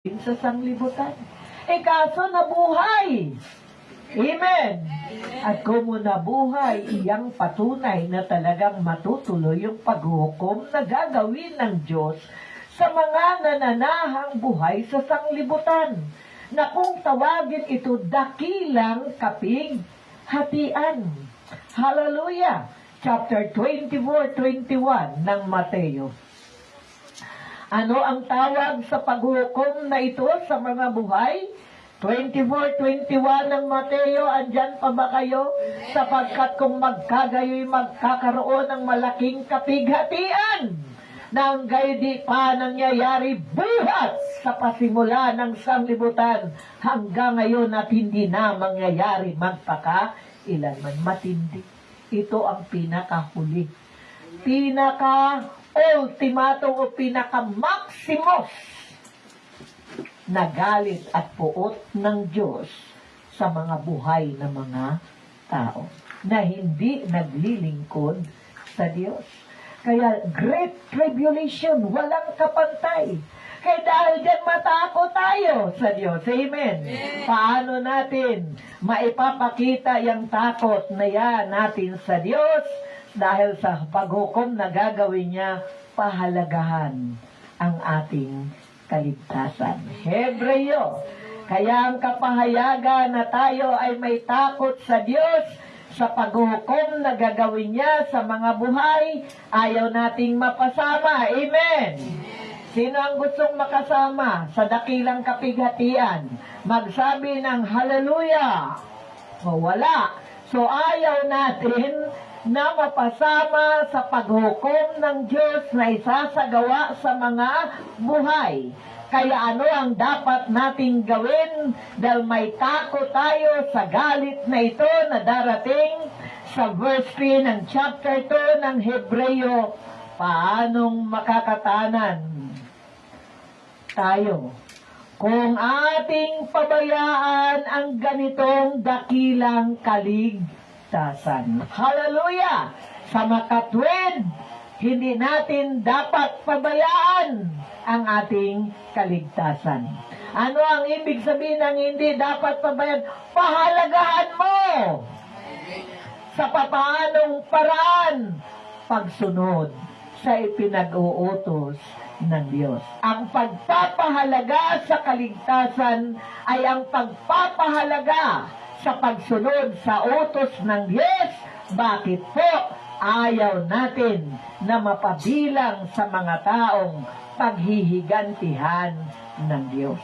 sa sanglibutan. Kaso nabuhay. Amen. At kung nabuhay, iyang patunay na talagang matutuloy yung paghukom na gagawin ng Diyos sa mga nananahang buhay sa sanglibutan, na kung tawagin ito dakilang kapighatian. Hallelujah! Chapter 24-21 ng Mateo. Ano ang tawag sa paghukom na ito sa mga buhay? 24-21 ng Mateo, andyan pa ba kayo? Sapagkat kung magkagayoy magkakaroon ng malaking kapighatian, nang gayon di pa nangyayari buhat sa pasimula ng sanglibutan hanggang ngayon at hindi na mangyayari magpakailanman. Matindi. Ito ang pinakahuli. Pinaka-ultimatum o pinaka-maximos na galit at puot ng Diyos sa mga buhay ng mga tao na hindi naglilingkod sa Diyos. Kaya great tribulation, walang kapantay. Kaya dahil dyan matakot tayo sa Diyos. Amen. Paano natin maipapakita yung takot na yan natin sa Diyos? Dahil sa paghukom na gagawin niya, pahalagahan ang ating kaligtasan. Hebreo. Kaya ang kapahayagan na tayo ay may takot sa Diyos sa paghukom na gagawin niya sa mga buhay, ayaw nating mapasama. Amen. Sino ang gustong makasama sa dakilang kapighatian? Magsabi ng hallelujah. O wala. So ayaw natin na mapasama sa paghukom ng Diyos na isasagawa sa mga buhay. Kaya ano ang dapat nating gawin? Dahil may takot tayo sa galit na ito na darating sa verse 3 ng chapter 2 ng Hebreo. Paanong makakatanan tayo kung ating pabayaan ang ganitong dakilang kaligtasan? Hallelujah! Sa makatwid, hindi natin dapat pabayaan ang ating kaligtasan. Ano ang ibig sabihin ng hindi dapat pabayaan? Pahalagahan mo sa papaanong paraan pagsunod sa ipinag-uutos ng Diyos. Ang pagpapahalaga sa kaligtasan ay ang pagpapahalaga sa pagsunod sa utos ng Diyos. Bakit po ayaw natin na mapabilang sa mga taong paghihigantihan ng Diyos?